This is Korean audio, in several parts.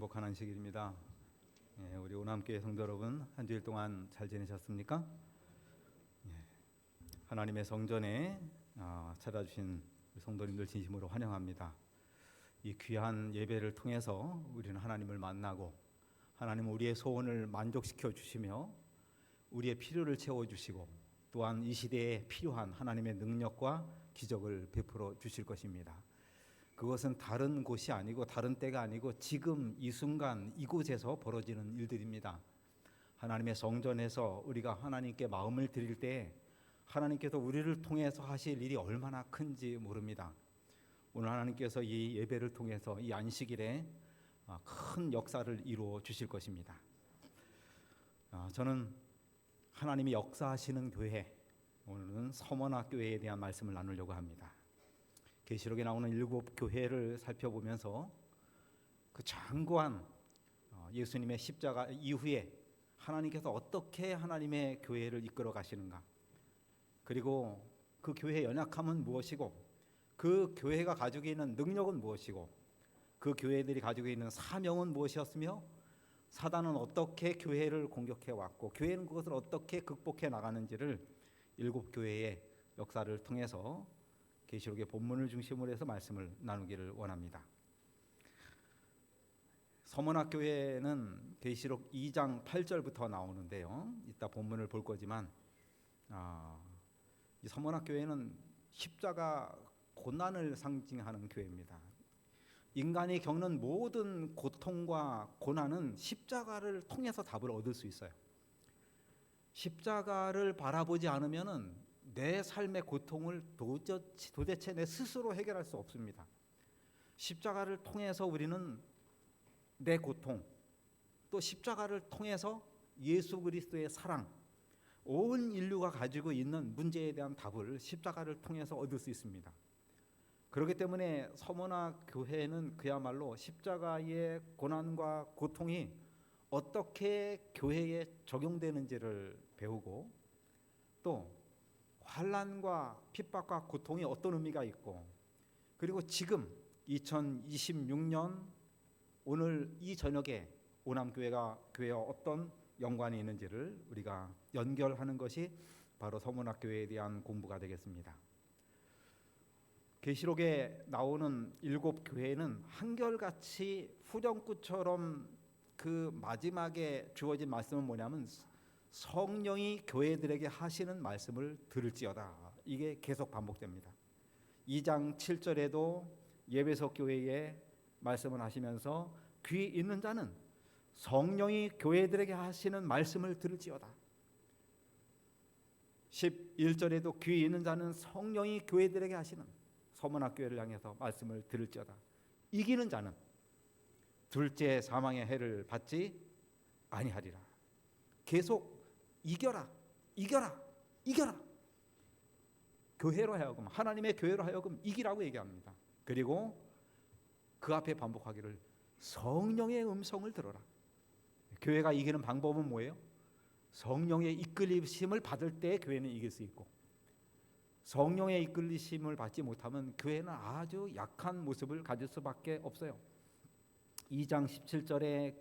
행복한 안식일입니다. 우리 오남교회 성도 여러분, 한 주일 동안 잘 지내셨습니까? 하나님의 성전에 찾아주신 우리 성도님들 진심으로 환영합니다. 이 귀한 예배를 통해서 우리는 하나님을 만나고 하나님은 우리의 소원을 만족시켜 주시며 우리의 필요를 채워주시고 또한 이 시대에 필요한 하나님의 능력과 기적을 베풀어 주실 것입니다. 그것은 다른 곳이 아니고 다른 때가 아니고 지금 이 순간 이곳에서 벌어지는 일들입니다. 하나님의 성전에서 우리가 하나님께 마음을 드릴 때 하나님께서 우리를 통해서 하실 일이 얼마나 큰지 모릅니다. 오늘 하나님께서 이 예배를 통해서 이 안식일에 큰 역사를 이루어 주실 것입니다. 저는 하나님이 역사하시는 교회, 오늘은 서머나 교회에 대한 말씀을 나누려고 합니다. 계시록에 나오는 7 교회를 살펴보면서 그 장고한 예수님의 십자가 이후에 하나님께서 어떻게 하나님의 교회를 이끌어 가시는가, 그리고 그 교회의 연약함은 무엇이고 그 교회가 가지고 있는 능력은 무엇이고 그 교회들이 가지고 있는 사명은 무엇이었으며 사단은 어떻게 교회를 공격해 왔고 교회는 그것을 어떻게 극복해 나가는지를 7 교회의 역사를 통해서 계시록의 본문을 중심으로 해서 말씀을 나누기를 원합니다. 서머나 교회는 계시록 2장 8절부터 나오는데요. 이따 본문을 볼 거지만 이 서머나 교회는 십자가 고난을 상징하는 교회입니다. 인간이 겪는 모든 고통과 고난은 십자가를 통해서 답을 얻을 수 있어요. 십자가를 바라보지 않으면은 내 삶의 고통을 도대체 내 스스로 해결할 수 없습니다. 십자가를 통해서 우리는 내 고통, 또 십자가를 통해서 예수 그리스도의 사랑, 온 인류가 가지고 있는 문제에 대한 답을 십자가를 통해서 얻을 수 있습니다. 그렇기 때문에 서머나 교회는 그야말로 십자가의 고난과 고통이 어떻게 교회에 적용되는지를 배우고 또 환난과 핍박과 고통이 어떤 의미가 있고 그리고 지금 2026년 오늘 이 저녁에 오남교회가 교회와 어떤 연관이 있는지를 우리가 연결하는 것이 바로 서머나 교회에 대한 공부가 되겠습니다. 계시록에 나오는 7 교회는 한결같이 후렴구처럼 그 마지막에 주어진 말씀은 뭐냐면 성령이 교회들에게 하시는 말씀을 들을지어다. 이게 계속 반복됩니다. 2장 7절에도 예배석 교회에 말씀을 하시면서 귀 있는 자는 성령이 교회들에게 하시는 말씀을 들을지어다. 11절에도 귀 있는 자는 성령이 교회들에게 하시는 서머나 교회를 향해서 말씀을 들을지어다. 이기는 자는 둘째 사망의 해를 받지 아니하리라. 계속 이겨라, 이겨라, 이겨라. 교회로 하여금, 하나님의 교회로 하여금 이기라고 얘기합니다. 그리고 그 앞에 반복하기를 성령의 음성을 들어라. 교회가 이기는 방법은 뭐예요? 성령의 이끌리심을 받을 때 교회는 이길 수 있고 성령의 이끌리심을 받지 못하면 교회는 아주 약한 모습을 가질 수밖에 없어요. 2장 17절에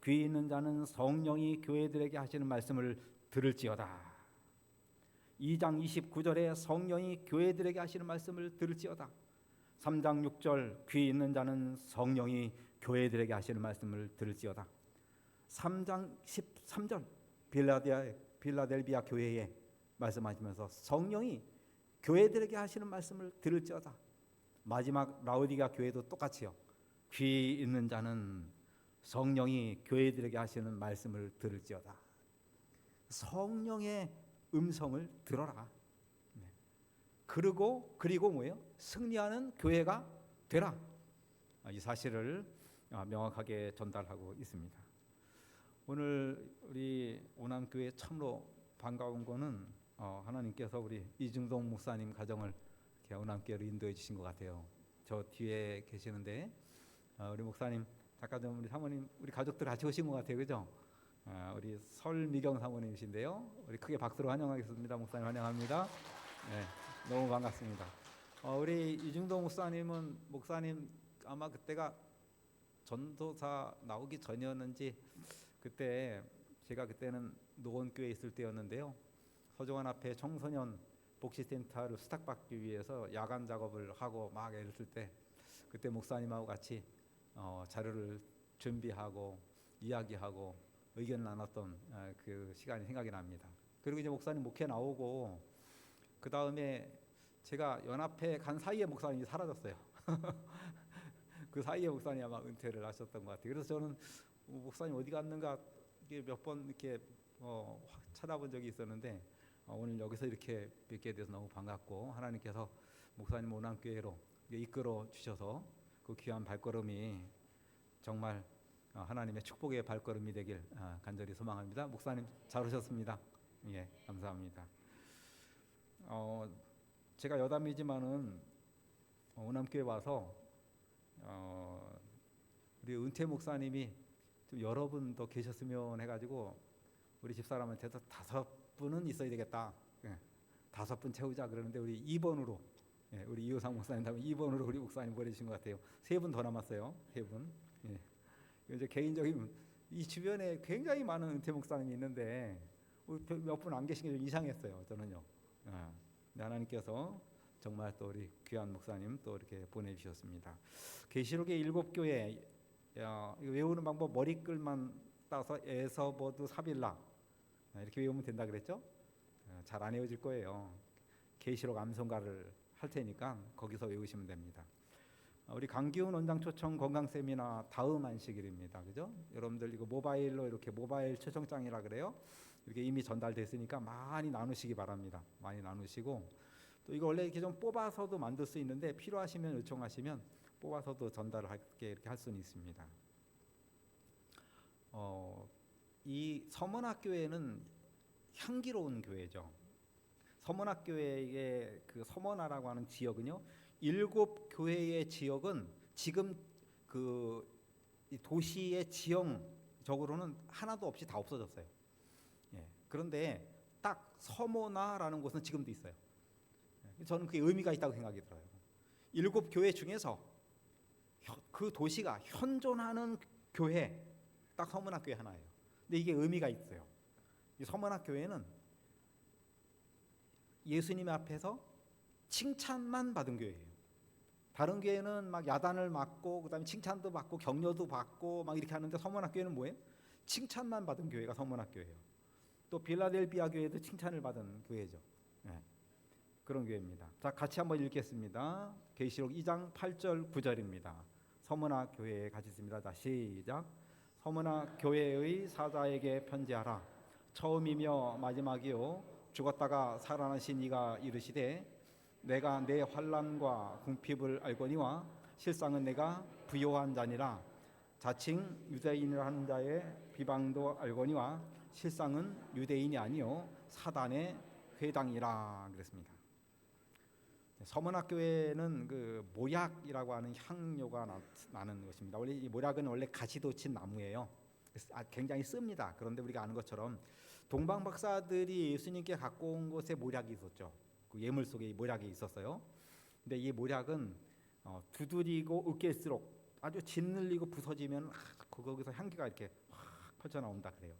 귀 있는 자는 성령이 교회들에게 하시는 말씀을 들을지어다. 2장 29절에 성령이 교회들에게 하시는 말씀을 들을지어다. 3장 6절 귀 있는 자는 성령이 교회들에게 하시는 말씀을 들을지어다. 3장 13절 빌라델비아 교회에 말씀하시면서 성령이 교회들에게 하시는 말씀을 들을지어다. 마지막 라오디가 교회도 똑같이요. 귀 있는 자는 성령이 교회들에게 하시는 말씀을 들을지어다. 성령의 음성을 들어라. 그리고 뭐예요? 승리하는 교회가 되라. 이 사실을 명확하게 전달하고 있습니다. 오늘 우리 오남교회 참으로 반가운 거는 하나님께서 우리 이중동 목사님 가정을 오남교회로 인도해 주신 것 같아요. 저 뒤에 계시는데 우리 목사님, 작가님, 우리 사모님, 우리 가족들 같이 오신 것 같아요, 그죠? 우리 설미경 사모님이신데요. 우리 크게 박수로 환영하겠습니다. 목사님 환영합니다. 네, 너무 반갑습니다. 우리 이중동 목사님은 목사님 아마 그때가 전도사 나오기 전이었는지 그때 제가 그때는 노원교회에 있을 때였는데요. 서정원 앞에 청소년 복지센터를 수탁받기 위해서 야간 작업을 하고 막 애를 쓸 때 그때 목사님하고 같이 자료를 준비하고 이야기하고 의견 나눴던 그 시간이 생각이 납니다. 그리고 이제 목사님 목회 나오고 그 다음에 제가 연합회 간 사이에 목사님이 사라졌어요. 그 사이에 목사님이 아마 은퇴를 하셨던 것 같아요. 그래서 저는 목사님 어디 갔는가 몇 번 이렇게 찾아본 적이 있었는데 오늘 여기서 이렇게 뵙게 돼서 너무 반갑고 하나님께서 목사님 오남교회로 이끌어 주셔서 그 귀한 발걸음이 정말 하나님의 축복의 발걸음이 되길 간절히 소망합니다. 목사님 잘 오셨습니다. 예, 감사합니다. 제가 여담이지만은 오남교회 와서 우리 은퇴 목사님이 좀 여러 분 더 계셨으면 해가지고 우리 집사람한테서 5분은 있어야 되겠다. 5분 채우자 그러는데 우리 2번으로 우리 이호상 목사님 다음에 2번으로 우리 목사님 보내주신 것 같아요. 3분 더 남았어요. 3분. 이제 개인적인 이 주변에 굉장히 많은 은퇴 목사님이 있는데 몇 분 안 계신 게 좀 이상했어요. 저는요. 하나님께서 정말 또 우리 귀한 목사님 또 이렇게 보내주셨습니다. 계시록의 7교회 외우는 방법 머리글만 따서 에서버드 사빌라 이렇게 외우면 된다 그랬죠? 잘 안 외워질 거예요. 계시록 암송가를 할 테니까 거기서 외우시면 됩니다. 우리 강기훈 원장 초청 건강 세미나 다음 안식일입니다. 그죠? 여러분들 이거 모바일로 이렇게 모바일 초청장이라 그래요. 이렇게 이미 전달됐으니까 많이 나누시기 바랍니다. 많이 나누시고 또 이거 원래 이렇게 좀 뽑아서도 만들 수 있는데 필요하시면 요청하시면 뽑아서도 전달을 할게 이렇게 할 수는 있습니다. 이 서문학교회는 향기로운 교회죠. 서문학교회의 그 서문화라고 하는 지역은요, 7교회의 지역은 지금 그 도시의 지형적으로는 하나도 없이 다 없어졌어요. 그런데 딱 서문화라는 곳은 지금도 있어요. 저는 그게 의미가 있다고 생각이 들어요. 7교회 중에서 그 도시가 현존하는 교회 딱 서문학교회 하나예요. 근데 이게 의미가 있어요. 이 서문학교회는 예수님 앞에서 칭찬만 받은 교회예요. 다른 교회는 막 야단을 맞고 그다음에 칭찬도 받고 격려도 받고 막 이렇게 하는데 서문학교회는 뭐예요? 칭찬만 받은 교회가 서문학교회예요. 또 빌라델비아 교회도 칭찬을 받은 교회죠. 그런 교회입니다. 자, 같이 한번 읽겠습니다. 계시록 2장 8절 9절입니다. 서문화 교회에 같이 있습니다. 자, 시작. 서문화 교회의 사자에게 편지하라. 처음이며 마지막이요 죽었다가 살아나신 이가 이르시되 내가 내 환난과 궁핍을 알거니와 실상은 내가 부요한 자니라. 자칭 유대인이라 하는 자의 비방도 알거니와 실상은 유대인이 아니요 사단의 회당이라 그랬습니다. 서문학교회는 그 모약이라고 하는 향료가 나는 것입니다. 원래 이 모약은 원래 가시돋친 나무예요. 굉장히 씁니다. 그런데 우리가 아는 것처럼 동방 박사들이 예수님께 갖고 온 것에 모약이 있었죠. 그 예물 속에 모약이 있었어요. 근데 이 모약은 두드리고 으깰수록 아주 짓눌리고 부서지면 거기서 향기가 이렇게 확 펼쳐 나온다 그래요.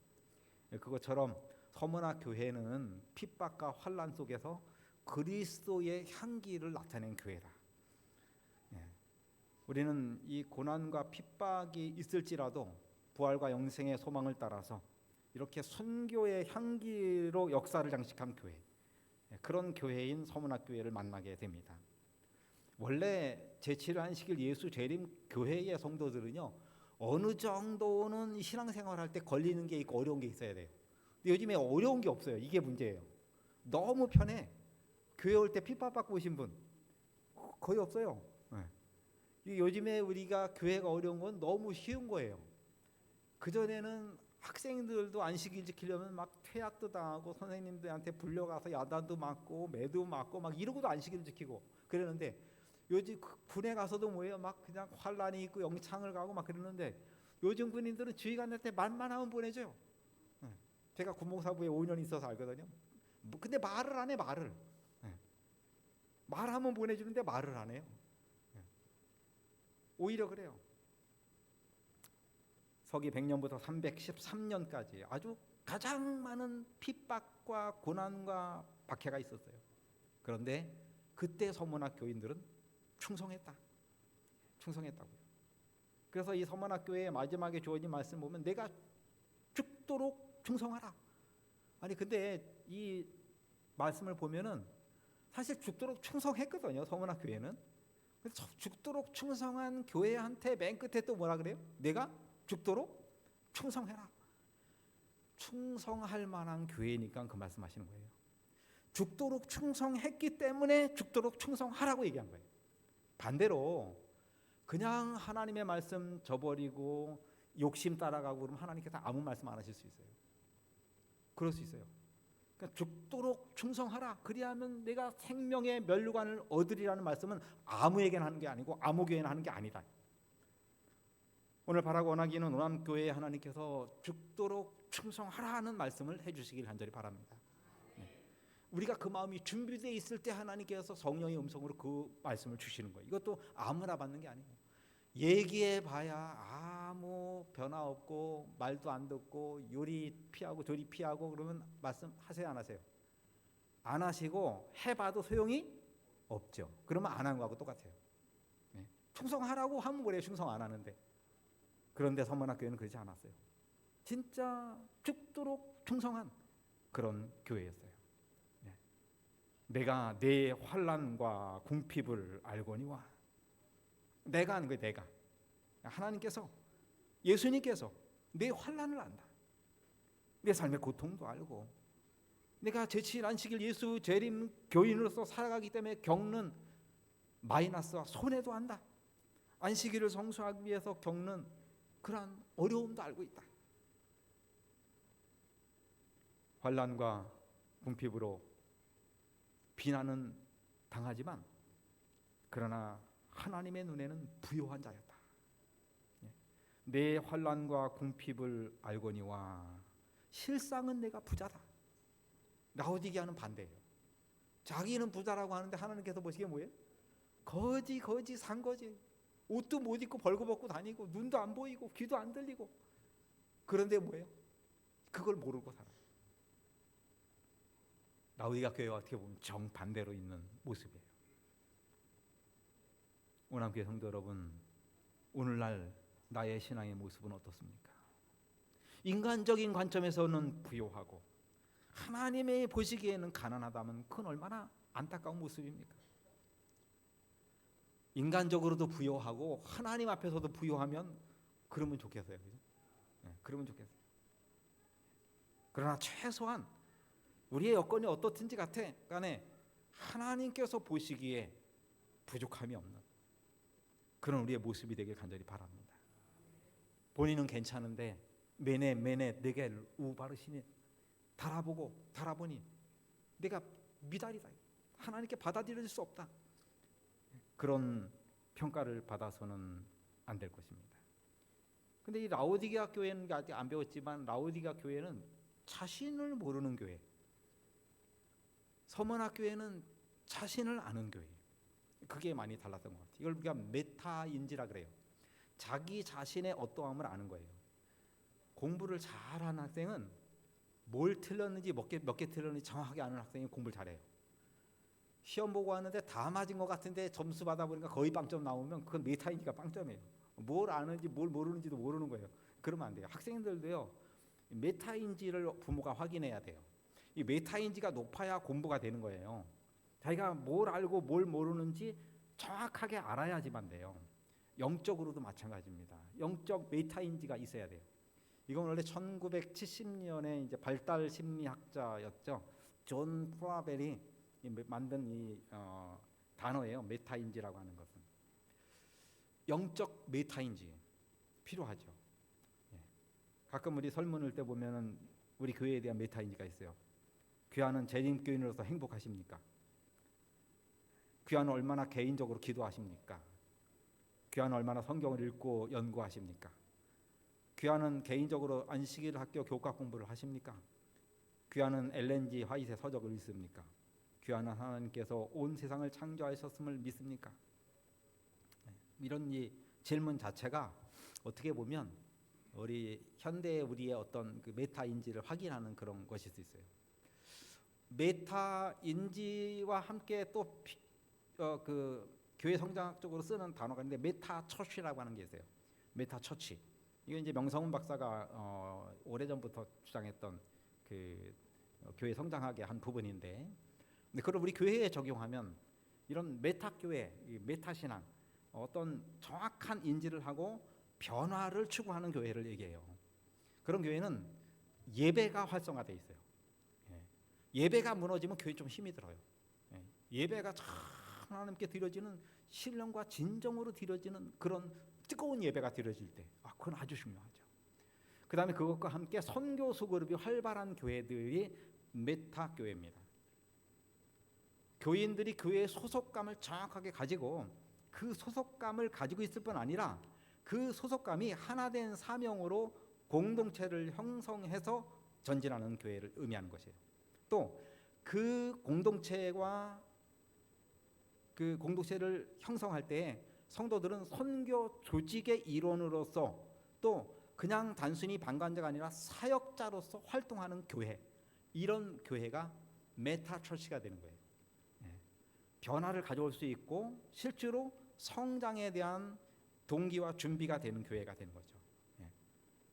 그것처럼 서문화 교회는 핍박과 환난 속에서 그리스도의 향기를 나타낸 교회다. 우리는 이 고난과 핍박이 있을지라도 부활과 영생의 소망을 따라서 이렇게 순교의 향기로 역사를 장식한 교회, 그런 교회인 서문학교회를 만나게 됩니다. 원래 제7일 안식일 예수 재림 교회의 성도들은요 어느 정도는 신앙생활할 때 걸리는 게 있고 어려운 게 있어야 돼요. 근데 요즘에 어려운 게 없어요. 이게 문제예요. 너무 편해. 교회 올 때 핍박받고 오신 분 거의 없어요. 요즘에 우리가 교회가 어려운 건 너무 쉬운 거예요. 그전에는 학생들도 안식일 지키려면 막 퇴학도 당하고 선생님들한테 불려가서 야단도 맞고 매도 맞고 막 이러고도 안식일 지키고 그러는데 요즘 군에 가서도 뭐예요? 막 그냥 환란이 있고 영창을 가고 막 그러는데 요즘 군인들은 주의관한테 말만 하면 보내줘요. 제가 군목사부에 5년 있어서 알거든요. 근데 말을 안 해. 말하면 보내주는데 말을 안 해요. 오히려 그래요. 서기 100년부터 313년까지 아주 가장 많은 핍박과 고난과 박해가 있었어요. 그런데 그때 서문학 교인들은 충성했다고요. 그래서 이 서문학 교회의 마지막에 주어진 말씀 보면 내가 죽도록 충성하라. 아니 근데 이 말씀을 보면은 사실 죽도록 충성했거든요. 서문학 교회는. 그래서 죽도록 충성한 교회한테 맨 끝에 또 뭐라 그래요? 내가 죽도록 충성해라. 충성할 만한 교회니까 그 말씀하시는 거예요. 죽도록 충성했기 때문에 죽도록 충성하라고 얘기한 거예요. 반대로 그냥 하나님의 말씀 저버리고 욕심 따라가고 그러면 하나님께서 아무 말씀 안 하실 수 있어요. 그럴 수 있어요. 그러니까 죽도록 충성하라. 그리하면 내가 생명의 면류관을 얻으리라는 말씀은 아무에게나 하는 게 아니고 아무 교회나 하는 게 아니다. 오늘 바라고 원하기는 원암교회에 하나님께서 죽도록 충성하라 하는 말씀을 해주시길 간절히 바랍니다. 우리가 그 마음이 준비되어 있을 때 하나님께서 성령의 음성으로 그 말씀을 주시는 거예요. 이것도 아무나 받는 게 아니에요. 얘기해봐야 아무 변화 없고 말도 안 듣고 요리 피하고 저리 피하고 그러면 말씀하세요 안 하세요? 안 하시고 해봐도 소용이 없죠. 그러면 안 한 거하고 똑같아요. 충성하라고 하면 뭐래요? 충성 안 하는데. 그런데 서문학 교회는 그러지 않았어요. 진짜 죽도록 충성한 그런 교회였어요. 내가 내 환난과 궁핍을 알거니와. 내가 하는 거예요. 내가. 하나님께서 예수님께서 내 환난을 안다. 내 삶의 고통도 알고 내가 제7 안식일 예수 재림 교인으로서 살아가기 때문에 겪는 마이너스와 손해도 안다. 안식일을 성수하기 위해서 겪는 그러한 어려움도 알고 있다. 환난과 궁핍으로 비난은 당하지만 그러나 하나님의 눈에는 부요한 자였다. 내 환난과 궁핍을 알거니와 실상은 내가 부자다. 라오디게아는 반대예요. 자기는 부자라고 하는데 하나님께서 보시기에 뭐예요? 거지 산 거지. 옷도 못 입고 벌거벗고 다니고 눈도 안 보이고 귀도 안 들리고. 그런데 뭐예요? 그걸 모르고 살아요. 라오디게아 교회와 어떻게 보면 정반대로 있는 모습이에요. 오남교회 성도 여러분, 오늘날 나의 신앙의 모습은 어떻습니까? 인간적인 관점에서는 부요하고 하나님의 보시기에는 가난하다면 그건 얼마나 안타까운 모습입니까? 인간적으로도 부요하고 하나님 앞에서도 부요하면 그러면 좋겠어요. 그죠? 그러면 좋겠어요. 그러나 최소한 우리의 여건이 어떻든지 간에 하나님께서 보시기에 부족함이 없는 그런 우리의 모습이 되길 간절히 바랍니다. 본인은 괜찮은데 매네 내게 우바르시니 달아보니 내가 미달이다. 하나님께 받아들일 수 없다. 그런 평가를 받아서는 안 될 것입니다. 근데 이 라오디게아 교회는 아직 안 배웠지만 라오디게아 교회는 자신을 모르는 교회. 서문학 교회는 자신을 아는 교회. 그게 많이 달랐던 것 같아요. 이걸 우리가 메타인지라 그래요. 자기 자신의 어떠함을 아는 거예요. 공부를 잘하는 학생은 뭘 틀렸는지 몇 개 틀렸는지 정확하게 아는 학생이 공부를 잘해요. 시험 보고 왔는데 다 맞은 것 같은데 점수 받아보니까 거의 빵점 나오면 그건 메타인지가 빵점이에요. 뭘 아는지 뭘 모르는지도 모르는 거예요. 그러면 안 돼요. 학생들도요. 메타인지를 부모가 확인해야 돼요. 이 메타인지가 높아야 공부가 되는 거예요. 자기가 뭘 알고 뭘 모르는지 정확하게 알아야지만 돼요. 영적으로도 마찬가지입니다. 영적 메타인지가 있어야 돼요. 이건 원래 1970년에 이제 발달 심리학자였죠. 존 프라벨이 만든 이 단어예요. 메타인지라고 하는 것은 영적 메타인지 필요하죠. 가끔 우리 설문을 때 보면은 우리 교회에 대한 메타인지가 있어요. 귀하는 재림교인으로서 행복하십니까? 귀하는 얼마나 개인적으로 기도하십니까? 귀하는 얼마나 성경을 읽고 연구하십니까? 귀하는 개인적으로 안식일 학교 교과 공부를 하십니까? 귀하는 엘렌지 화이트의 서적을 읽습니까? 귀하는 하나님께서 온 세상을 창조하셨음을 믿습니까? 이런 이 질문 자체가 어떻게 보면 우리 현대 우리의 어떤 그 메타 인지를 확인하는 그런 것일 수 있어요. 메타 인지와 함께 또 그 교회 성장학적으로 쓰는 단어가 있는데 메타 처치라고 하는 게 있어요. 메타 처치. 이거 이제 명성훈 박사가 오래전부터 주장했던 그 교회 성장학의 한 부분인데, 근데 그걸 우리 교회에 적용하면 이런 메타 교회, 메타 신앙, 어떤 정확한 인지를 하고 변화를 추구하는 교회를 얘기해요. 그런 교회는 예배가 활성화돼 있어요. 예배가 무너지면 교회 좀 힘이 들어요. 예배가 참 하나님께 드려지는 신령과 진정으로 드려지는 그런 뜨거운 예배가 드려질 때, 그건 아주 중요하죠. 그 다음에 그것과 함께 선교 소그룹이 활발한 교회들이 메타 교회입니다. 교인들이 교회의 소속감을 정확하게 가지고 그 소속감을 가지고 있을 뿐 아니라 그 소속감이 하나된 사명으로 공동체를 형성해서 전진하는 교회를 의미하는 것이에요. 또 그 공동체와 그 공동체를 형성할 때 성도들은 선교 조직의 일원으로서 또 그냥 단순히 방관자가 아니라 사역자로서 활동하는 교회, 이런 교회가 메타 처치가 되는 거예요. 변화를 가져올 수 있고 실제로 성장에 대한 동기와 준비가 되는 교회가 되는 거죠.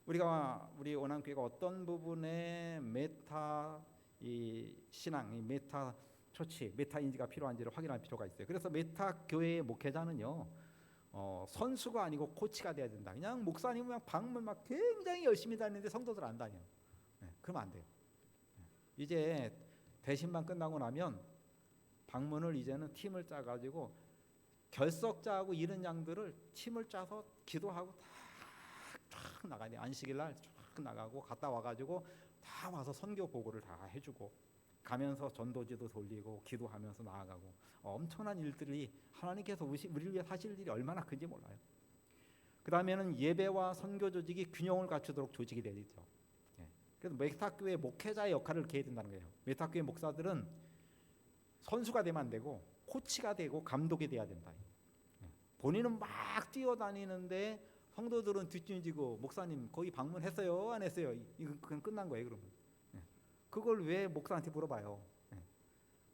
우리 원암교회가 어떤 부분에 메타 이 신앙, 이 메타 처치, 메타 인지가 필요한지를 확인할 필요가 있어요. 그래서 메타 교회의 목회자는요, 선수가 아니고 코치가 돼야 된다. 그냥 목사님은 그냥 방문 막 굉장히 열심히 다니는데 성도들 안 다녀요. 그러면 안 돼요. 이제 대신만 끝나고 나면 방문을 이제는 팀을 짜가지고 결석자하고 이런 양들을 팀을 짜서 기도하고 쫙 나가야 돼요. 안식일 날 쫙 나가고 갔다 와가지고 다 와서 선교 보고를 다 해주고 가면서 전도지도 돌리고 기도하면서 나아가고 엄청난 일들이 하나님께서 우리를 위해 하실 일이 얼마나 큰지 몰라요. 그 다음에는 예배와 선교 조직이 균형을 갖추도록 조직이 되어 있죠. 그래서 메타교회 목회자의 역할을 이렇게 해야 된다는 거예요. 메타교회 목사들은 선수가 되면 안 되고 코치가 되고 감독이 돼야 된다. 본인은 막 뛰어다니는데 성도들은 뒷짐지고 목사님 거기 방문했어요? 안 했어요? 이건 그냥 끝난 거예요. 그러면 그걸 왜 목사한테 물어봐요?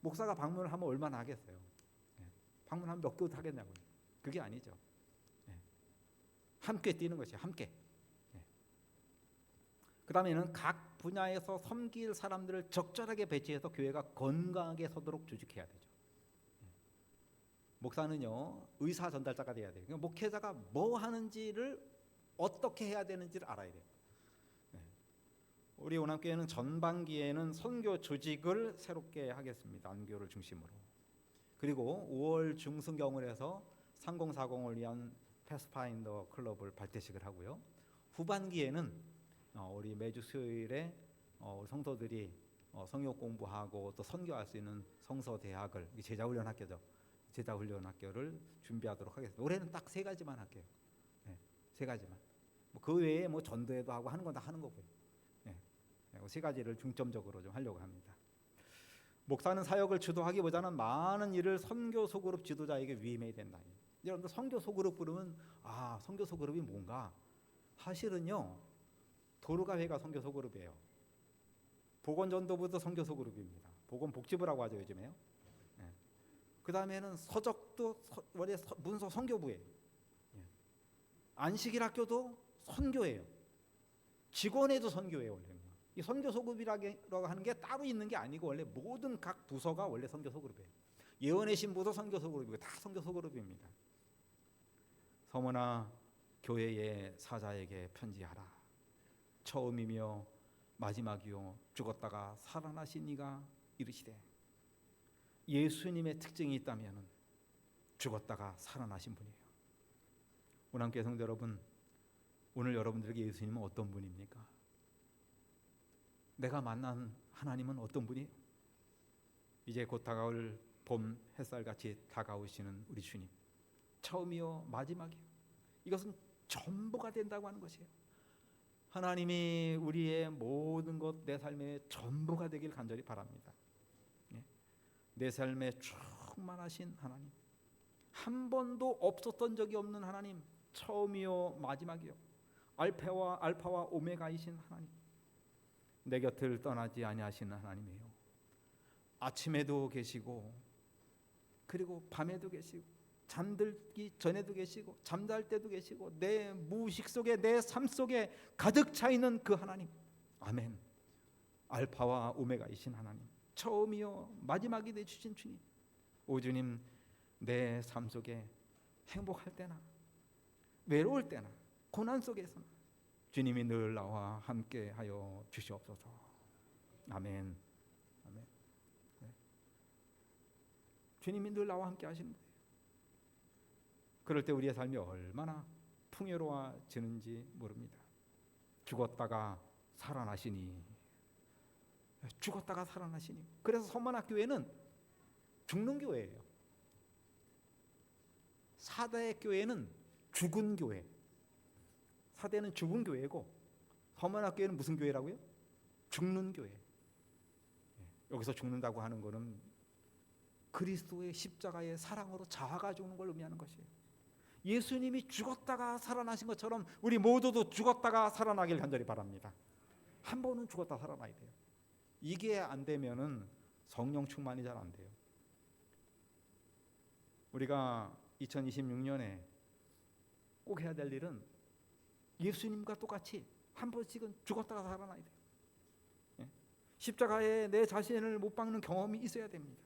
목사가 방문을 하면 얼마나 하겠어요? 방문하면 몇 개월 하겠냐고요. 그게 아니죠. 함께 뛰는 것이에요. 함께. 그 다음에는 각 분야에서 섬길 사람들을 적절하게 배치해서 교회가 건강하게 서도록 조직해야 되죠. 목사는요, 의사 전달자가 돼야 돼요. 그러니까 목회자가 뭐 하는지를 어떻게 해야 되는지를 알아야 돼요. 우리 원암교회는 전반기에는 선교 조직을 새롭게 하겠습니다. 안교를 중심으로. 그리고 5월 중순경을 해서 3040을 위한 패스파인더 클럽을 발대식을 하고요. 후반기에는 우리 매주 수요일에 성도들이 성역 공부하고 또 선교할 수 있는 성서대학을, 제자훈련학교죠. 제자훈련학교를 준비하도록 하겠습니다. 올해는 딱 3가지만 할게요. 3가지만. 그 외에 뭐 전도회도 하고 하는 건 다 하는 거고요. 3가지를 중점적으로 좀 하려고 합니다. 목사는 사역을 주도하기보다는 많은 일을 선교 소그룹 지도자에게 위임해야 된다. 여러분들 선교 소그룹 부르면 선교 소그룹이 뭔가? 사실은요, 도르가회가 선교 소그룹이에요. 보건전도부도 선교 소그룹입니다. 보건복지부라고 하죠, 요즘에요. 그 다음에는 서적도 원래 문서 선교부예요. 안식일학교도 선교예요. 직원회도 선교예요. 원래 이 선교 소그룹이라고 하는 게 따로 있는 게 아니고 원래 모든 각 부서가 원래 선교 소그룹이에요. 예언의 신부도 선교 소그룹이고 다 선교 소그룹입니다. 서머나 교회의 사자에게 편지하라. 처음이며 마지막이요 죽었다가 살아나신 이가 이르시되. 예수님의 특징이 있다면 죽었다가 살아나신 분이에요. 원암교회 성도 여러분, 오늘 여러분들에게 예수님은 어떤 분입니까? 내가 만난 하나님은 어떤 분이에요? 이제 곧 다가올 봄 햇살같이 다가오시는 우리 주님, 처음이요 마지막이요, 이것은 전부가 된다고 하는 것이에요. 하나님이 우리의 모든 것, 내 삶의 전부가 되길 간절히 바랍니다. 내 삶에 충만하신 하나님, 한 번도 없었던 적이 없는 하나님, 처음이요 마지막이요, 알파와 오메가이신 하나님, 내 곁을 떠나지 아니하시는 하나님이에요. 아침에도 계시고 그리고 밤에도 계시고 잠들기 전에도 계시고 잠잘 때도 계시고 내 무의식 속에 내 삶 속에 가득 차 있는 그 하나님. 아멘. 알파와 오메가이신 하나님, 처음이요 마지막이 되주신 주님. 오 주님, 내 삶 속에 행복할 때나 외로울 때나 고난 속에서나 주님이 늘 나와 함께하여 주시옵소서. 아멘. 아멘. 네. 주님이 늘 나와 함께 하시는 거예요. 그럴 때 우리의 삶이 얼마나 풍요로워지는지 모릅니다. 죽었다가 살아나시니, 죽었다가 살아나시니. 그래서 서문학교회는 죽는 교회예요. 사대 교회는 죽은 교회. 사대는 죽은 교회고 서문학교회는 무슨 교회라고요? 죽는 교회. 여기서 죽는다고 하는 것은 그리스도의 십자가의 사랑으로 자아가 죽는 걸 의미하는 것이에요. 예수님이 죽었다가 살아나신 것처럼 우리 모두도 죽었다가 살아나길 간절히 바랍니다. 한 번은 죽었다 살아나야 돼요. 이게 안 되면은 성령 충만이 잘 안 돼요. 우리가 2026년에 꼭 해야 될 일은 예수님과 똑같이 한 번씩은 죽었다가 살아나야 돼요. 예? 십자가에 내 자신을 못 박는 경험이 있어야 됩니다.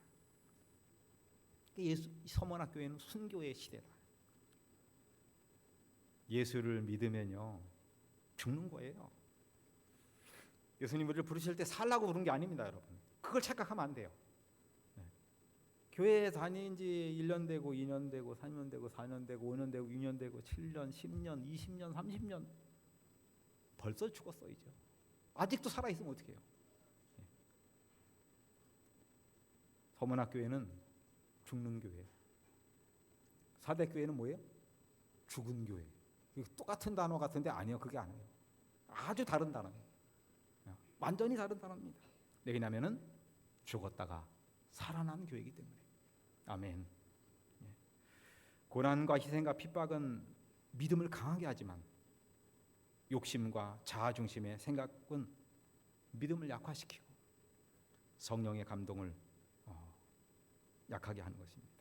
서문학교회는 순교의 시대다. 예수를 믿으면요 죽는 거예요. 예수님 우리를 부르실 때 살라고 부른 게 아닙니다, 여러분. 그걸 착각하면 안 돼요. 네. 교회에 다닌 지 1년 되고 2년 되고 3년 되고 4년 되고 5년 되고 6년 되고 7년, 10년, 20년, 30년 벌써 죽었어 이제. 아직도 살아있으면 어떡해요. 네. 서문학교회는 죽는 교회. 사대교회는 뭐예요? 죽은 교회. 똑같은 단어 같은데 아니요, 그게 아니에요. 아주 다른 단어예요. 완전히 다른 단어입니다. 왜냐하면은 죽었다가 살아난 교회이기 때문에. 아멘. 고난과 희생과 핍박은 믿음을 강하게 하지만 욕심과 자아 중심의 생각은 믿음을 약화시키고 성령의 감동을 약하게 하는 것입니다.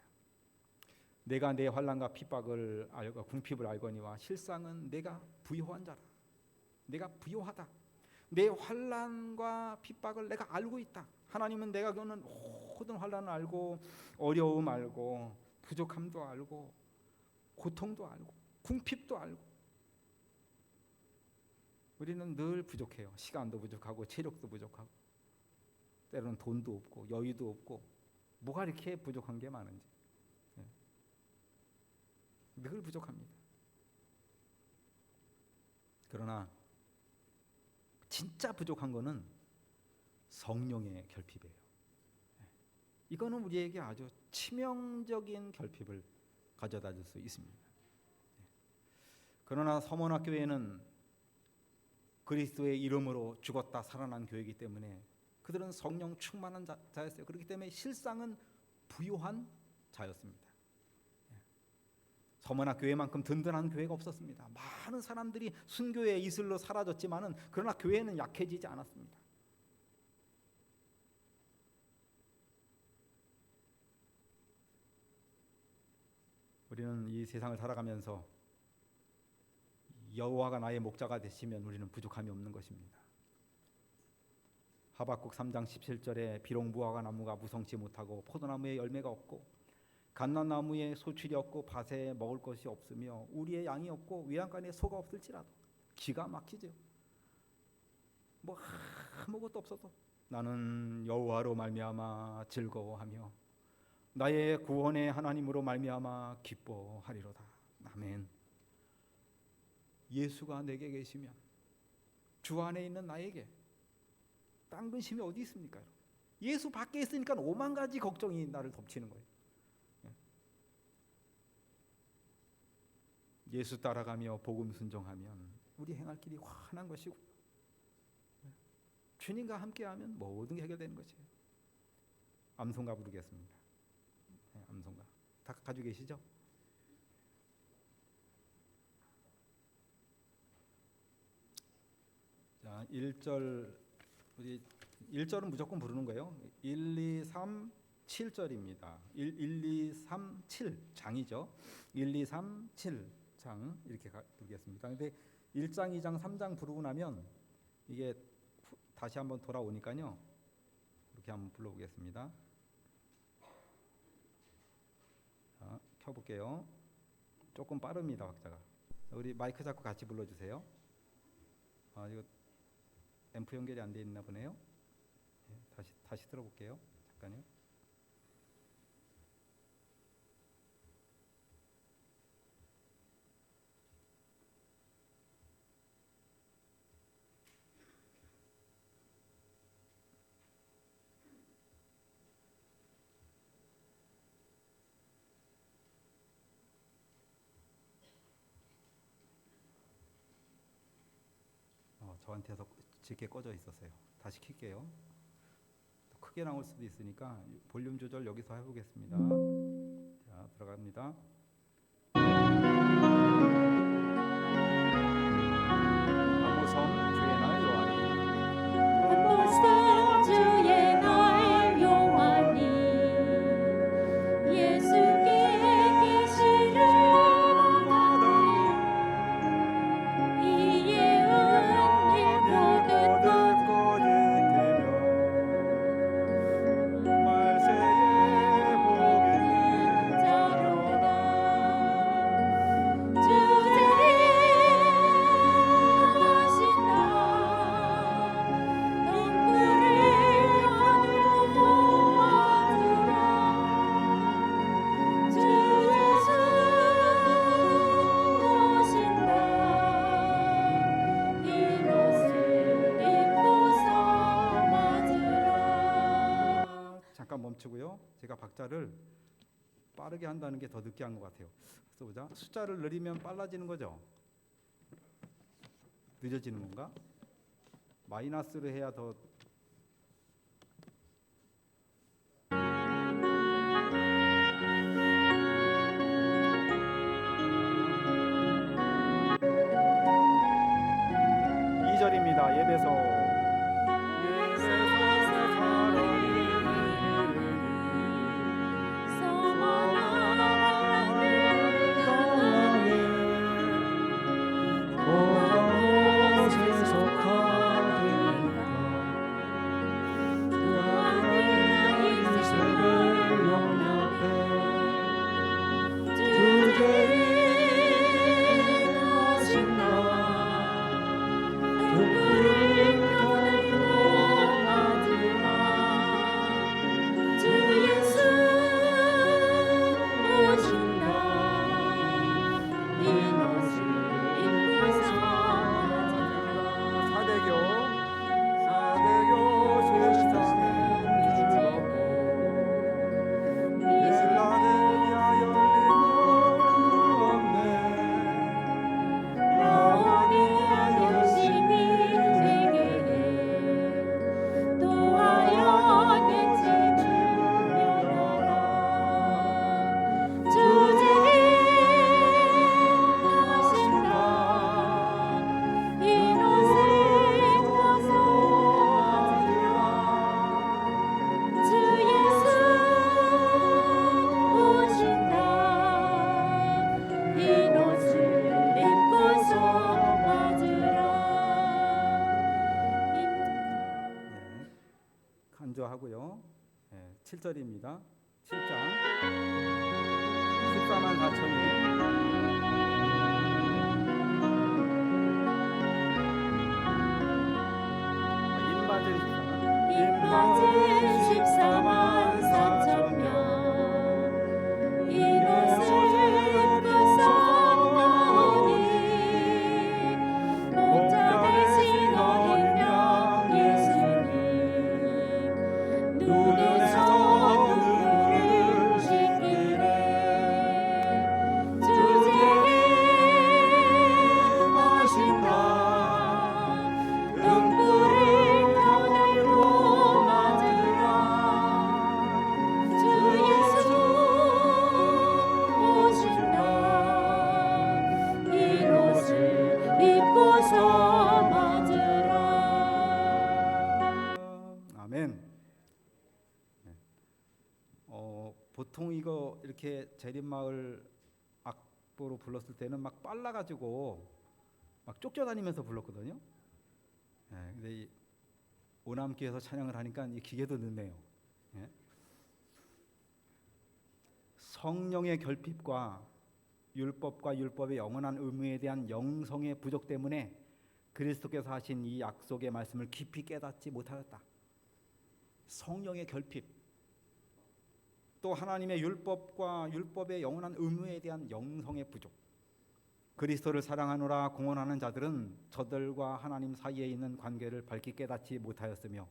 내가 내 환난과 핍박을 알고 궁핍을 알거니와 실상은 내가 부요한 자라. 내가 부요하다. 내 환난과 핍박을 내가 알고 있다. 하나님은 내가 겪는 모든 환난을 알고 어려움 알고 부족함도 알고 고통도 알고 궁핍도 알고. 우리는 늘 부족해요. 시간도 부족하고 체력도 부족하고 때로는 돈도 없고 여유도 없고 뭐가 이렇게 부족한 게 많은지. 늘 부족합니다. 그러나 진짜 부족한 거는 성령의 결핍이에요. 이거는 우리에게 아주 치명적인 결핍을 가져다 줄 수 있습니다. 그러나 서문학교회는 그리스도의 이름으로 죽었다 살아난 교회이기 때문에 그들은 성령 충만한 자였어요. 그렇기 때문에 실상은 부요한 자였습니다. 서문학교회만큼 든든한 교회가 없었습니다. 많은 사람들이 순교의 이슬로 사라졌지만은 그러나 교회는 약해지지 않았습니다. 우리는 이 세상을 살아가면서 여호와가 나의 목자가 되시면 우리는 부족함이 없는 것입니다. 하박국 3장 17절에 비록 무화과 나무가 무성치 못하고 포도나무에 열매가 없고 갓난나무에 소출이 없고 밭에 먹을 것이 없으며 우리의 양이 없고 외양간에 소가 없을지라도 기가 막히죠. 뭐 아무것도 없어도 나는 여호와로 말미암아 즐거워하며 나의 구원의 하나님으로 말미암아 기뻐하리로다. 아멘. 예수가 내게 계시면 주 안에 있는 나에게 딴 근심이 어디 있습니까? 예수 밖에 있으니까 5만 가지 걱정이 나를 덮치는 거예요. 예수 따라가며 복음 순종하면 우리 행할 길이 환한 것이고 주님과 함께하면 모든 게 해결되는 것이에요. 암송가 부르겠습니다. 암송가 다 가지고 계시죠? 1절 우리 1절은 무조건 부르는 거예요. 1, 2, 3, 7절입니다. 1, 2, 3, 7 장이죠. 1, 2, 3, 7장 이렇게 부르겠습니다. 근데 1장, 2장, 3장 부르고 나면 이게 다시 한번 돌아오니까요. 이렇게 한번 불러보겠습니다. 자, 켜볼게요. 조금 빠릅니다, 박자가. 우리 마이크 잡고 같이 불러주세요. 이거 앰프 연결이 안 돼 있나 보네요. 다시 들어볼게요. 잠깐요. 저한테서 짙게 꺼져 있었어요. 다시 킬게요. 크게 나올 수도 있으니까 볼륨 조절 여기서 해보겠습니다. 자, 들어갑니다. 아모성 주의 날 요한이 예수께 계시를 받으니 이에 은혜 보듯 말세에 보겠네 자로다 주들이 잠깐 멈추고요. 제가 박자를 빠르게 한다는 게 더 늦게 한 것 같아요. 써보자. 숫자를 느리면 빨라지는 거죠? 늦어지는 건가? 마이너스로 해야 더 이절입니다. 예배소 간조하고요. 7절입니다. 7장 14만 4천이 인바지 14만 4천 명 이곳을 구성하니 목자 대신 어린 양 예수님 눈에서 눈물을 씻기네 주제에 마신다 등불을 켜들고 맞으라 주 예수 오신다 이 옷을 입고서 맞으라 보통 이거 이렇게 재림마을 악보로 불렀을 때는 막 빨라가지고 막 쫓겨다니면서 불렀거든요. 예, 근데 이 오남교에서 찬양을 하니까 이 기계도 늦네요. 예. 성령의 결핍과 율법과 율법의 영원한 의무에 대한 영성의 부족 때문에 그리스도께서 하신 이 약속의 말씀을 깊이 깨닫지 못하였다. 성령의 결핍, 또 하나님의 율법과 율법의 영원한 의무에 대한 영성의 부족. 그리스도를 사랑하노라 공언하는 자들은 저들과 하나님 사이에 있는 관계를 밝히 깨닫지 못하였으며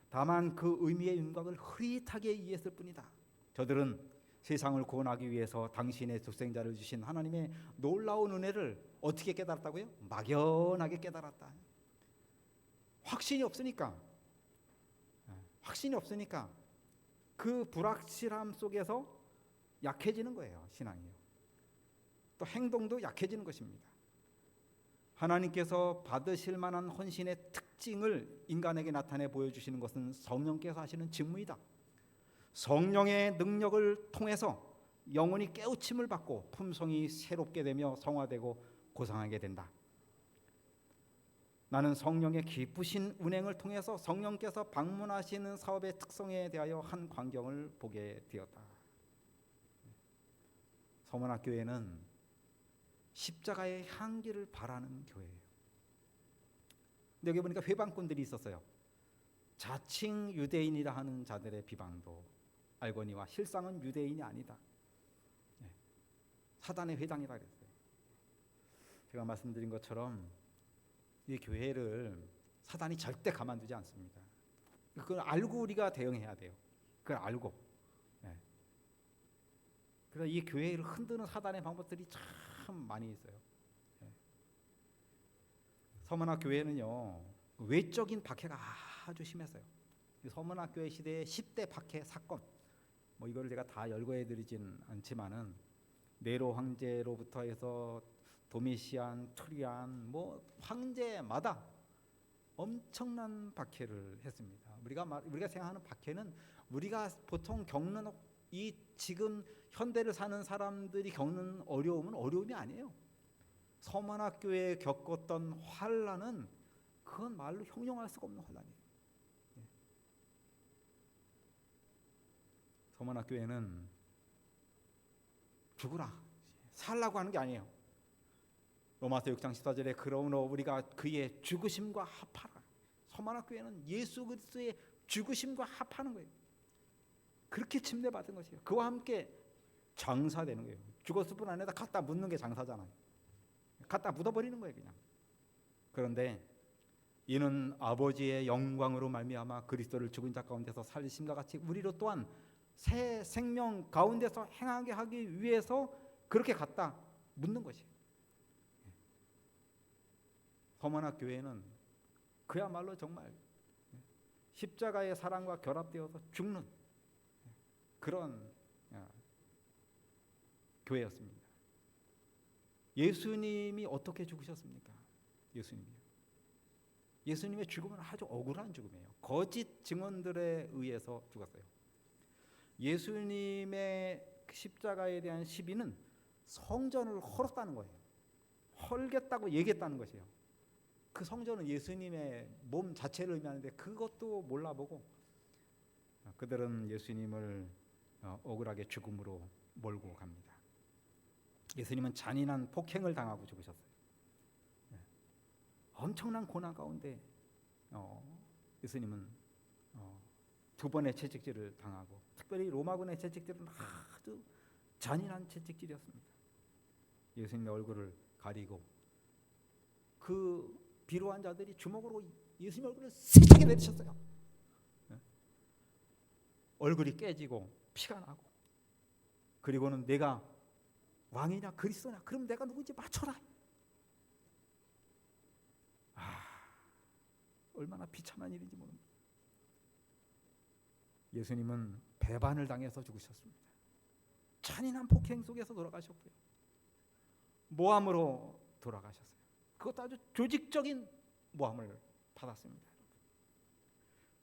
다만 그 의미의 윤곽을 흐릿하게 이해했을 뿐이다. 저들은 세상을 구원하기 위해서 당신의 독생자를 주신 하나님의 놀라운 은혜를 어떻게 깨달았다고요? 막연하게 깨달았다. 확신이 없으니까 그 불확실함 속에서 약해지는 거예요. 신앙이요. 또 행동도 약해지는 것입니다. 하나님께서 받으실 만한 헌신의 특징을 인간에게 나타내 보여주시는 것은 성령께서 하시는 직무이다. 성령의 능력을 통해서 영혼이 깨우침을 받고 품성이 새롭게 되며 성화되고 고상하게 된다. 나는 성령의 기쁘신 운행을 통해서 성령께서 방문하시는 사업의 특성에 대하여 한 광경을 보게 되었다. 서문학교회는 십자가의 향기를 바라는 교회예요. 근데 여기 보니까 회방꾼들이 있었어요. 자칭 유대인이라 하는 자들의 비방도 알거니와 실상은 유대인이 아니다. 사단의 회당이라 그랬어요. 제가 말씀드린 것처럼 이 교회를 사단이 절대 가만두지 않습니다. 그걸 알고 우리가 대응해야 돼요. 그걸 알고. 그래서 이 교회를 흔드는 사단의 방법들이 참 많이 있어요. 서문학 교회는요, 외적인 박해가 아주 심했어요. 서문학 교회 시대의 10대 박해 사건, 뭐 이거를 제가 다 열거해드리진 않지만은 네로 황제로부터 해서 도미시안, 트리안, 뭐 황제마다 엄청난 박해를 했습니다. 우리가 생각하는 박해는 우리가 보통 겪는 이 지금 현대를 사는 사람들이 겪는 어려움이 아니에요. 서문학교에 겪었던 환난은 그건 말로 형용할 수가 없는 환난이에요. 서문학교에는 죽으라, 살라고 하는 게 아니에요. 로마서 6장 14절에 그러므로 우리가 그의 죽으심과 합하라. 서문학교에는 예수 그리스도의 죽으심과 합하는 거예요. 그렇게 침례받은 것이에요. 그와 함께 장사되는 거예요. 죽었을 뿐 아니라 갖다 묻는 게 장사잖아요. 갖다 묻어버리는 거예요, 그냥. 그런데 이는 아버지의 영광으로 말미암아 그리스도를 죽은 자 가운데서 살리심과 같이 우리로 또한 새 생명 가운데서 행하게 하기 위해서 그렇게 갖다 묻는 것이에요. 서문학 교회는 그야말로 정말 십자가의 사랑과 결합되어서 죽는 그런 교회였습니다. 예수님이 어떻게 죽으셨습니까? 예수님의 죽음은 아주 억울한 죽음이에요. 거짓 증언들에 의해서 죽었어요. 예수님의 십자가에 대한 시비는 성전을 헐었다는 거예요. 헐겠다고 얘기했다는 것이에요. 그 성전은 예수님의 몸 자체를 의미하는데 그것도 몰라보고 그들은 예수님을 억울하게 죽음으로 몰고 갑니다. 예수님은 잔인한 폭행을 당하고 죽으셨어요. 엄청난 고난 가운데 예수님은 두 번의 채찍질을 당하고, 특별히 로마군의 채찍질은 아주 잔인한 채찍질이었습니다. 예수님의 얼굴을 가리고 그 비루한 자들이 주먹으로 예수님 얼굴을 세차게 내리쳤어요. 얼굴이 깨지고 피가 나고, 그리고는 내가 왕이냐 그리스도냐, 그럼 내가 누군지 맞춰라. 얼마나 비참한 일인지 모릅니다. 예수님은 배반을 당해서 죽으셨습니다. 잔인한 폭행 속에서 돌아가셨고요. 모함으로 돌아가셨어요. 그것도 아주 조직적인 모함을 받았습니다.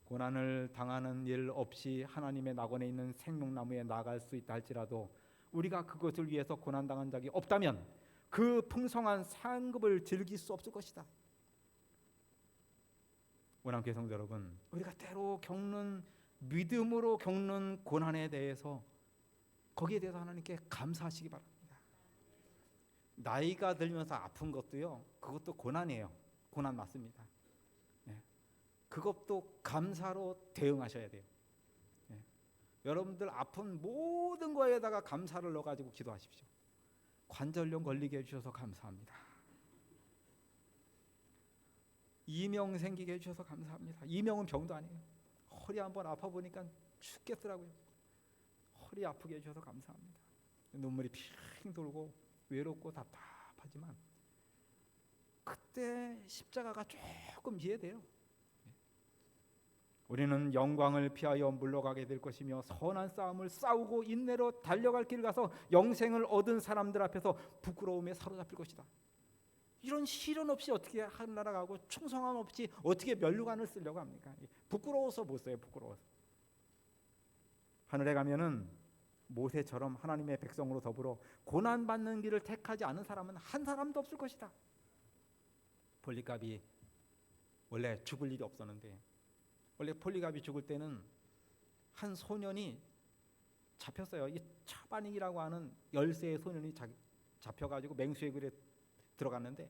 고난을 당하는 일 없이 하나님의 낙원에 있는 생명나무에 나갈 수 있다 할지라도 우리가 그것을 위해서 고난당한 적이 없다면 그 풍성한 상급을 즐길 수 없을 것이다. 원함교회 성도 여러분, 우리가 때로 겪는 믿음으로 겪는 고난에 대해서 거기에 대해서 하나님께 감사하시기 바랍니다. 나이가 들면서 아픈 것도요, 그것도 고난이에요. 고난 맞습니다. 그것도 감사로 대응하셔야 돼요. 여러분들 아픈 모든 거에다가 감사를 넣어가지고 기도하십시오. 관절염 걸리게 해주셔서 감사합니다. 이명 생기게 해주셔서 감사합니다. 이명은 병도 아니에요. 허리 한번 아파 보니까 죽겠더라고요. 허리 아프게 해주셔서 감사합니다. 눈물이 핑 돌고 외롭고 답답하지만 그때 십자가가 조금 이해돼요. 우리는 영광을 피하여 물러가게 될 것이며 선한 싸움을 싸우고 인내로 달려갈 길을 가서 영생을 얻은 사람들 앞에서 부끄러움에 사로잡힐 것이다. 이런 시련 없이 어떻게 하늘나라 가고 충성함 없이 어떻게 면류관을 쓰려고 합니까? 부끄러워서 못 써요. 부끄러워서. 하늘에 가면은 모세처럼 하나님의 백성으로 더불어 고난받는 길을 택하지 않은 사람은 한 사람도 없을 것이다. 폴리갑이 원래 죽을 일이 없었는데, 원래 폴리갑이 죽을 때는 한 소년이 잡혔어요. 이 차바닉이라고 하는 10세의 소년이 잡혀가지고 맹수의 굴에 들어갔는데,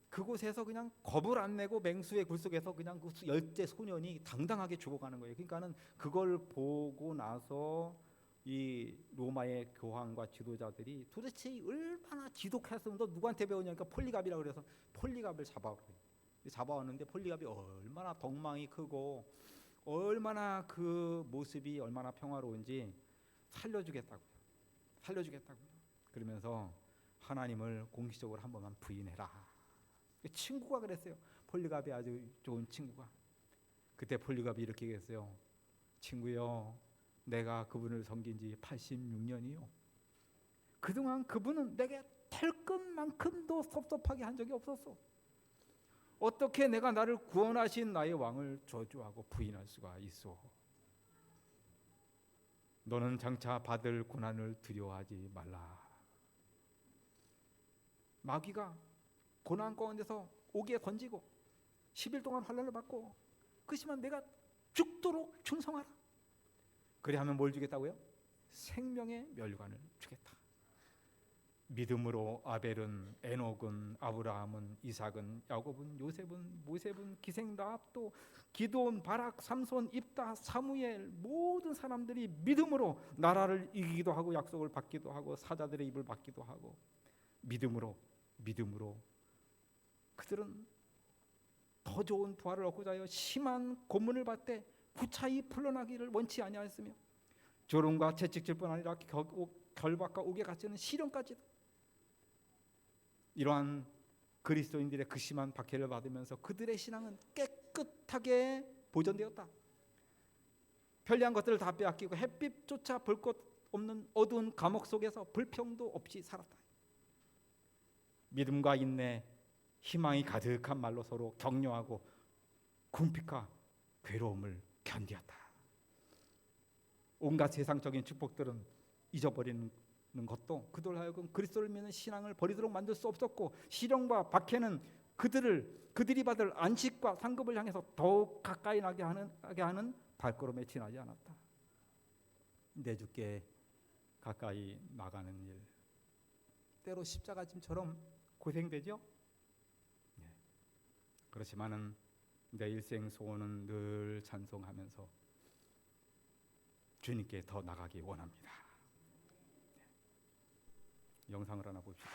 그곳에서 그냥 겁을 안 내고 맹수의 굴 속에서 그냥 그 10세 소년이 당당하게 죽어가는 거예요. 그러니까는 그걸 보고 나서 이 로마의 교황과 지도자들이 도대체 얼마나 지독했으면 너 누구한테 배우냐니까 폴리갑이라고 그래서 폴리갑을 잡아왔는데 폴리갑이 얼마나 덕망이 크고 얼마나 그 모습이 얼마나 평화로운지 살려주겠다고요. 그러면서 하나님을 공식적으로 한 번만 부인해라. 친구가 그랬어요. 폴리갑이 아주 좋은 친구가. 그때 폴리갑이 이렇게 얘기했어요. 친구요, 내가 그분을 섬긴 지 86년이요. 그동안 그분은 내게 털끝만큼도 섭섭하게 한 적이 없었어. 어떻게 내가 나를 구원하신 나의 왕을 저주하고 부인할 수가 있어? 너는 장차 받을 고난을 두려워하지 말라. 마귀가 고난 가운데서 오기에 던지고 10일 동안 환난을 받고 그렇지만 내가 죽도록 충성하라. 그래 하면 뭘 주겠다고요? 생명의 멸관을 주겠다. 믿음으로 아벨은, 에녹은, 아브라함은, 이삭은, 야곱은, 요셉은, 모세는, 기생 라합도, 기드온, 바락, 삼손, 입다, 사무엘 모든 사람들이 믿음으로 나라를 이기기도 하고 약속을 받기도 하고 사자들의 입을 받기도 하고 믿음으로 그들은 더 좋은 부활을 얻고자 하여 심한 고문을 받되 구차히 풀려나기를 원치 아니하였으며 조롱과 채찍질 뿐 아니라 결박과 옥에 갇히는 시련까지도 이러한 그리스도인들의 그 심한 박해를 받으면서 그들의 신앙은 깨끗하게 보존되었다. 편리한 것들을 다 빼앗기고 햇빛조차 볼 것 없는 어두운 감옥 속에서 불평도 없이 살았다. 믿음과 인내, 희망이 가득한 말로 서로 격려하고 궁핍과 괴로움을 견디었다. 온갖 세상적인 축복들은 잊어버리는 것도 그들 하여금 그리스도를 믿는 신앙을 버리도록 만들 수 없었고 시련과 박해는 그들이 받을 안식과 상급을 향해서 더욱 가까이 나게 하는 발걸음에 지나지 않았다. 내 주께 가까이 나가는 일, 때로 십자가짐처럼 고생되죠. 그렇지만은 내 일생 소원은 늘 찬송하면서 주님께 더 나가기 원합니다. 영상을 하나 봅시다.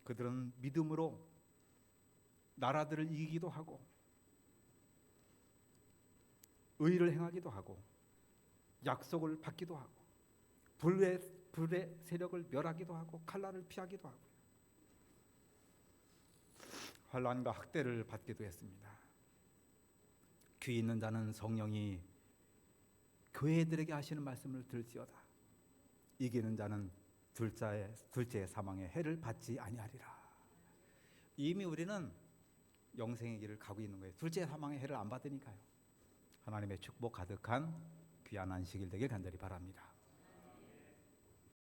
그들은 믿음으로 나라들을 이기기도 하고 의를 행하기도 하고 약속을 받기도 하고 불의 세력을 멸하기도 하고 칼날을 피하기도 하고 환난과 학대를 받기도 했습니다. 귀 있는 자는 성령이 교회들에게 하시는 말씀을 들을지어다. 이기는 자는 둘째의 사망의 해를 받지 아니하리라. 이미 우리는 영생의 길을 가고 있는 거예요. 둘째 사망의 해를 안 받으니까요. 하나님의 축복 가득한 귀한 안식일 되길 간절히 바랍니다.